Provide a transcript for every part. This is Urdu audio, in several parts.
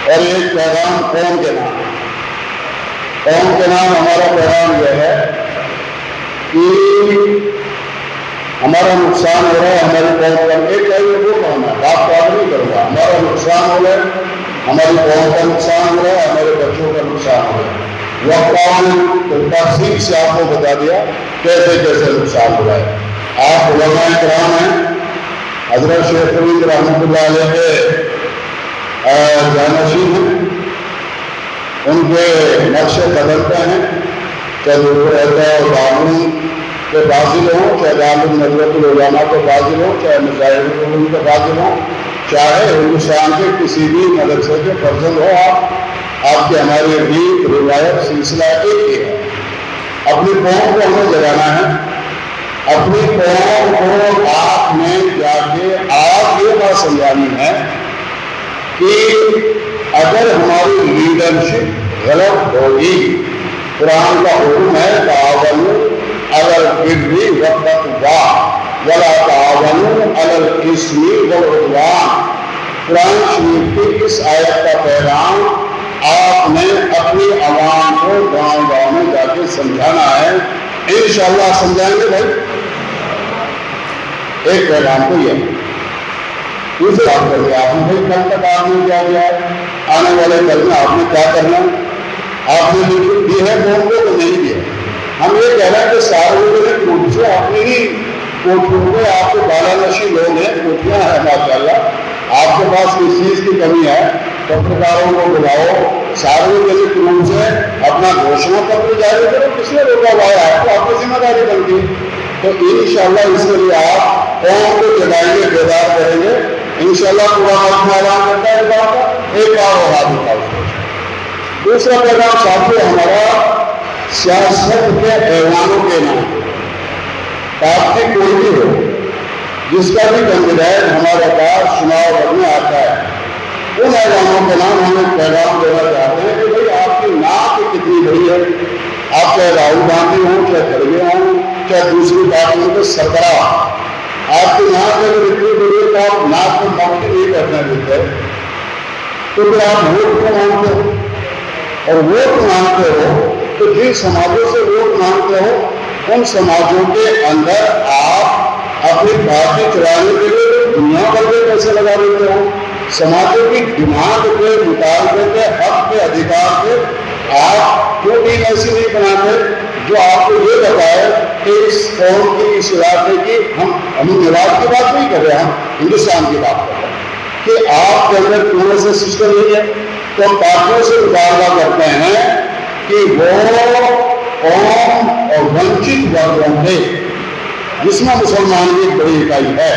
اور ایک پیغام قوم کے نام. قوم کے نام ہمارا پیغام یہ ہے کہ ہمارا نقصان ہو رہا ہے ہماری قوم کا. ایک چاہیے وہ کہنا بات بات نہیں کروں گا. ہمارا نقصان ہو رہا ہے, ہماری قوم کا نقصان ہو رہا ہے, ہمارے بچوں کا نقصان ہو رہا ہے. وہ تفصیل سے آپ کو بتا دیا کیسے کیسے نقصان ہو رہا ہے. آپ علماء کرام ہیں, حضرت شیخ فرید رحمۃ اللہ علیہ کے جانشین ہیں, ان کے نقش قدم پہ ہیں, چاہے وہ رہتا ہے قانون کے فاضل ہوں, چاہے دارالعلوم ندوۃ العلماء کے فاضل ہوں, چاہے مظاہر العلوم کے فاضل ہوں, چاہے ہندوستان کے کسی بھی مدرسے کے فرزند ہو. آپ کی ہماری بھی روایت سلسلہ ایک ہی ہے. اپنی قوم کو ہمیں جگانا ہے. اپنی قوم کو آپ نے جا کے آپ یہ بات سمجھانی ہے کہ اگر ہماری لیڈرشپ غلط ہوگی, قرآن کا حکم ہے تعاونوا علی البر والتقوی ولا تعاونوا علی الاثم والعدوان. قرآن شریف کی اس آیت کا پیغام آپ نے اپنی عوام کو گاؤں گاؤں میں جا کے سمجھانا ہے. انشاءاللہ سمجھائیں گے بھائی. ایک پیغام تو یہ دوسری بات کر دیا آپ نے, بھائی کل تک آپ نے کیا کیا ہے, آنے والے کل میں آپ نے کیا کرنا ہے. آپ نے بالکل دی ہے قوم کو تو نہیں دیا. ہم یہ کہہ رہے ہیں کہ سارے روپ سے اپنی ہی کوٹھیوں میں آپ کے بالا نشی لوگ ہیں, کوٹھیاں ہیں ماشاءاللہ. آپ کے پاس کس چیز کی کمی ہے, پترکاروں کو بلاؤ, ساروجنک روپ سے اپنا گھوشنا پتر جاری کرو. کس نے روکا ہوا ہے آپ کو, آپ کی ذمہ داری بنتی ہے. تو انشاءاللہ اس کے لیے آپ قوم کو جگائیں گے, بیدار کریں گے. انشاءاللہ پورا ملک اعلان کرتا ہے بات کا. ایک بار اور حاضر تھا. دوسرا پیغام ساتھی ہمارا سیاست کے ایوانوں کے نام. پارٹی کوئی بھی ہو, جس کا بھی کینڈیڈیٹ ہمارے پاس چناؤ لڑنے آتا ہے, ان ایوانوں کے نام ہمیں پیغام دینا چاہتے ہیں کہ بھائی آپ کی ناک کتنی بڑی ہے. آپ چاہے راہل گاندھی ہوں, چاہے کھڑگے ہوں, چاہے دوسری پارٹیوں کے سربراہ, آپ کی ناک اگر اتنی بڑی ہے تو آپ ناک کو مفتی نہیں کرنے دیتے, تو پھر آپ ووٹ کو مانگتے ہو. اور ووٹ مانگتے ہو تو جن سماجوں سے ووٹ مانگتے ہو ان سماجوں کے اندر آپ اپنی پارٹی چلانے کے لیے دنیا بھر کے پیسے لگا دیتے ہو. سماجوں کی ڈیمانڈ کے مطالبے کے حق کے ادھیکار کے آپ کیوں ٹیم ایسی نہیں بناتے جو آپ کو یہ بتائے کہ اس قوم کی, اس علاقے کی, ہم میوات کی بات نہیں کر رہے, ہم ہندوستان کی بات کر رہے ہیں کہ آپ کے اندر کون سے سسٹم نہیں ہے. تو ہم پارٹیوں سے مطالبہ کرتے ہیں کہ وہ قوم اور ونچت ورگوں کے, جس میں مسلمان کی ایک بڑی اکائی ہے,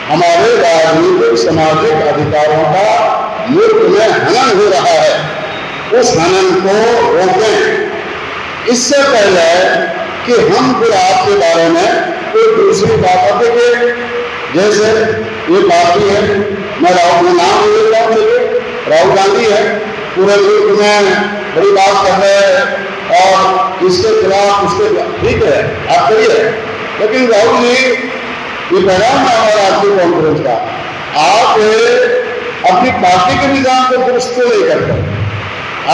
ہمارے راجنیتک سماجک ادھیکاروں کا ملک میں ہنن ہو رہا ہے, اس ہنن کو روکیں. اس سے پہلے کہ ہم پھر آپ کے بارے میں کوئی دوسری بات دیکھیں. جیسے یہ پارٹی ہے, میں راہل کا نام لے لیتا ہوں, راہل گاندھی ہے, پورے ملک میں بڑی بات کر رہے ہیں اور اس کے خلاف اس کے ٹھیک ہے آپ کریے, لیکن راہل جی یہ پیغام ہے ہمارا آج کی کانفرنس کا, آپ اپنی پارٹی کے نظام کو درست کو نہیں کرتے,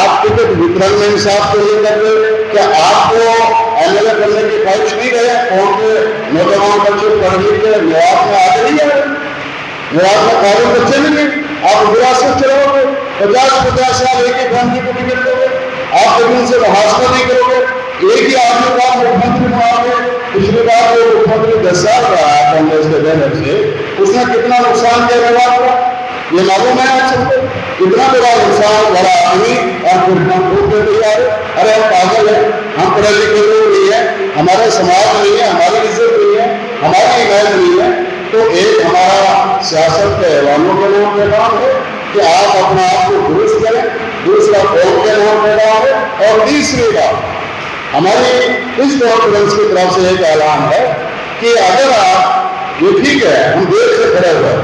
آپ ٹکٹ وترن میں انصاف کو نہیں کرتے. کیا آپ کو ایم ایل اے بننے کی خواہش نہیں رہے, قوم کے نوجوان بچے پڑھ لکھ کے میوات میں آگے نہیں ہے, میوات میں قابل بچے نہیں ہیں, آپ وراثت چلاؤ گے, 50 سال ایک ہی فیملی کو ٹکٹ دو گے, آپ کبھی ان سے محاسبہ نہیں کرو گے. ایک ہی آدمی کا مکھ منتری بنا گے. پچھلی بار جو مکھ منتری 10 سال رہا کانگریس کے بینر سے, اس نے کتنا نقصان کیا میوات کا, یہ معلوم ہے آپ سب کو. کتنا بڑا نقصان بڑا آدمی اور پھر ہم ووٹ دے تیار ہے. ارے ہم پاگل ہیں, ہم پڑھے لکھے لوگ نہیں ہیں, ہمارا سماج نہیں ہے, ہماری عزت نہیں ہے, ہماری عزت نہیں ہے. تو ایک ہمارا سیاست کے ایوانوں کے نام پیغام ہے کہ آپ اپنا آپ کو درست کریں. دوسرا قوم کے نام پیغام ہے. اور تیسری بات ہماری اس کانفرنس کی طرف سے ایک اعلان ہے کہ اگر آپ, یہ ٹھیک ہے ہم دیر سے کھڑے ہوئے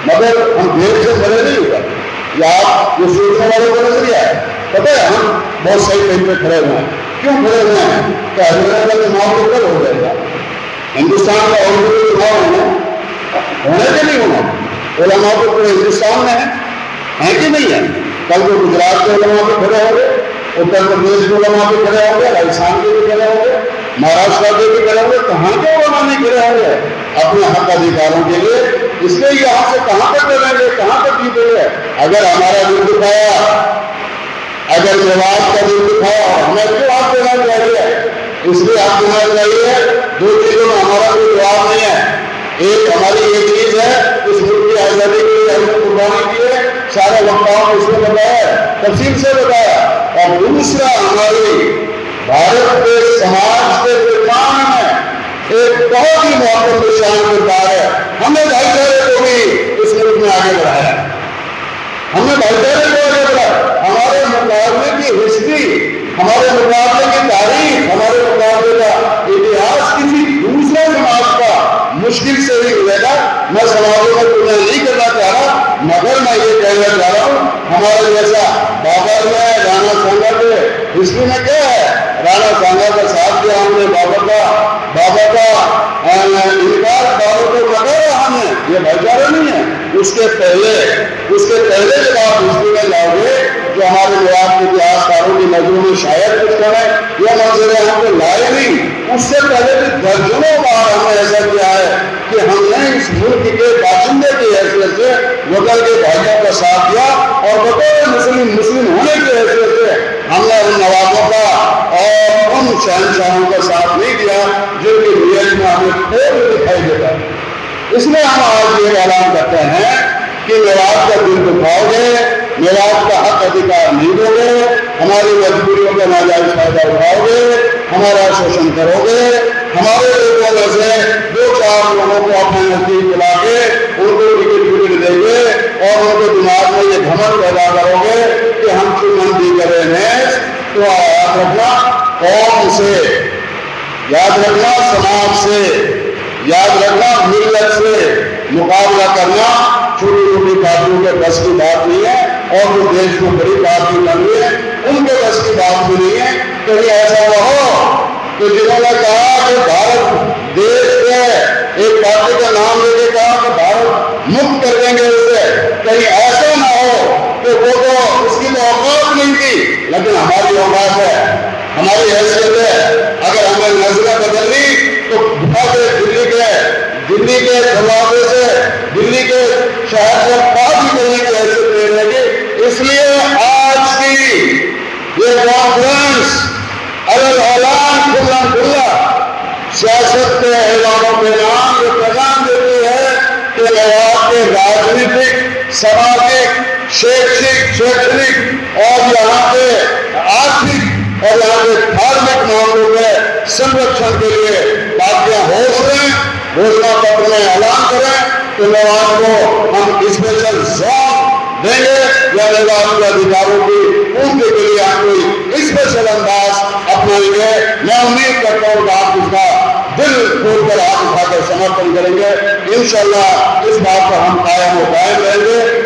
مگر ہم دیر سے کھڑے نہیں ہوئے, یا آپ یہ سوچنے والوں کا نظریہ ہے, پتہ ہے ہم بہت صحیح کہیں پہ کھڑے ہوئے ہیں. کیوں کھڑے ہوئے ہیں کہ حضرت کا چناؤ تو کب ہو جائے گا, ہندوستان کا اور بھی چناؤ ہونے کے نہیں ہونا, علماء تو پورے ہندوستان میں ہیں کہ نہیں ہے, کل کو گجرات کے علماء پہ کھڑے ہوں گے، اتر پردیش کے علماء پہ کھڑے ہوں گے، راجستھان کے بھی کھڑے ہوں گے، مہاراشٹر کے بھی کھڑے ہوں گے، کہاں کے علماء نہیں کھڑے ہوں گے اپنے حق ادھیکاروں کے لیے؟ اس لیے یہاں سے کہاں تک چلیں گے، کہاں تک جیتیں گے؟ اگر ہمارا دل دکھایا، اگر میوات کا دل دکھایا، ہمیں کیوں ہاتھ دینا چاہیے؟ اس لیے ہاتھ دینا چاہیے، دو چیزوں میں ہمارا کوئی جواب نہیں ہے۔ ایک ہماری یہ چیز ہے، اس ملک کی آزادی کے لیے ہم نے قربانی کی ہے، سارے وقتاؤں نے اس میں بتایا، تفصیل سے بتایا، اور دوسرا ہماری بھارت کے سماج کے نظام میں ایک بہت ہی محبت نشان کردار ہے۔ ہم نے بھائی چارے کو بھی اس ملک میں آگے بڑھایا، ہم نے بھائی چارے کو آگے بڑھایا۔ ہمارے مقابلے کی ہسٹری، ہمارے مقابلے کی تاریخ، ہمارے مقابلے کا اتہاس کسی دوسرے سماج کا مشکل سے ہی ملے گا۔ میں سماجوں میں تمہیں نہیں کرنا چاہ رہا، مگر میں یہ کہنا چاہ رہا ہوں، ہمارے جیسا بابر میں رانا سانگا کے ہسٹری میں کیا ہے؟ رانا سانگا کا ساتھ دیا ہم نے، بابر کا انکار، بابر کو لگایا ہم نے، یہ بھائی چارہ نہیں ہے۔ اس کے پہلے جب آپ ہسٹری میں لاؤ گے، جو ہمارے مواد کے اتہاس کاروں کی نظروں میں شاید کچھ کریں، یہ منظر ہم کو لائے نہیں۔ اس سے پہلے بھی درجنوں بار ہم نے ایسا کیا ہے کہ ہم نے اس ملک کے باشندے کی حیثیت سے وطن کے بھائیوں کا ساتھ دیا، اور بطور مسلم ہونے کی حیثیت سے ہم نے ان نوابوں کا اور ان شہنشاہوں کا ساتھ نہیں دیا جن کی نیت میں ہمیں کھول دکھائی دیتا ہے۔ اس لیے ہم آج یہ اعلان کرتے ہیں کہ میوات کا دل دکھاؤ گے، میوات کا حق ادھیکار نہیں دو گے، ہماری مجبوریوں کا ناجائز فائدہ اٹھاؤ گے، ہمارا شوشن کرو گے، ہمارے لوگوں میں سے دو چار لوگوں کو اپنے نزدیک بلا کے ان کو ٹکٹ دیں گے، اور ان کے دماغ میں یہ گھمنڈ پیدا کرو گے کہ ہم چمندی کرے ہیں، تو یاد رکھنا قوم سے، یاد رکھنا سماج سے، یاد رکھنا ملت سے مقابلہ کرنا چھوٹی چھوٹی پارٹیوں کے بس کی بات نہیں ہے، اور جو دیش کو بڑی پارٹی بن رہی ہے ان کے بس کی بات بھی نہیں ہے۔ کہیں ایسا نہ ہو کہ جنہوں نے کہا کہ بھارت دیش کے ایک پارٹی کا نام لے کے کہا کہ بھارت مکت کر دیں گے اسے، کہیں ایسا نہ ہو کہ وہ تو اس کی تو اوقات نہیں تھی، لیکن ہماری اوقات ہے، ہماری حیثیت ہے۔ اگر ہمیں نظریں بدل لی تو دلی کے دروازے سے، دلی کے شہر سے باہر نکلنے کی حیثیت نہیں رہے گی۔ اس لیے آج کی یہ کانفرنس اعلان کھلا سیاست کے اعلانوں کے نام یہ پیغام دیتی ہے کہ میوات کے راجنیتک، سماجک، شیکشنک اور یہاں کے آرتھک اور یہاں کے دھارمک معاملوں میں سنرکشن کے لیے پارٹیاں ہوش رہیں، گھوشنا پتر میں اعلان کریں کہ میوات کو ہم اسپیشل زون دیں گے، یا میوات کے ادھیکاروں کی پورتی کے لیے ہم کوئی اسپیشل انداز اپنائیں گے۔ میں امید کرتا ہوں کہ آپ اس کا دل کھول کر ہاتھ اٹھا کر سمرتھن کریں گے۔ انشاءاللہ اس بات پر ہم قائم و دائم رہیں گے۔